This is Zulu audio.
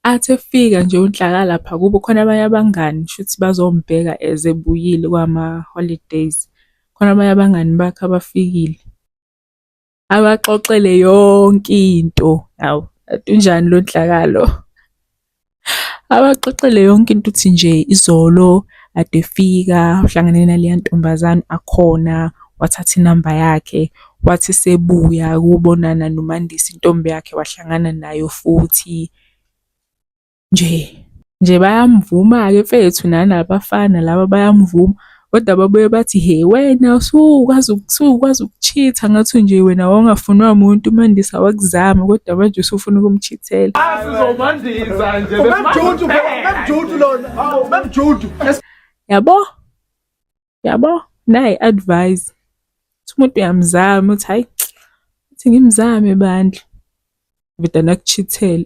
Athi efika nje uNhlaka lapha kubo khona abanye abangani shuthi bazombheka as ebuyile kwama-holidays. Khona abanye abangani bakhe abafikile. Abaxoxele yonke into. Hawu, kanti unjani lo Nhlaka lo? Abaxoxele yonke into ukuthi nje izolo ade efika uhlangane naleya ntombazane akhona, wathatha inamba yakhe, wathi sebuya ukubonana noMandisi intombi yakhe wahlangana nayo futhi. Nje bayamvuma-ke mfethu nanabafana laba bayamvuma. Kodwa babuye bathi, he wena usukwazi ukuchitha ngathi nje wena wawungafunwa umuntu uMandisi awakuzama kodwa manje usufuna ukumchithela. Sizomandisa nje memjudu lona. Hawu memjudu. Yabo, nayi advice. Uthi umuntu uyamzama uthi hayi, uthi ngimzame bandla. Vida nakuchithela.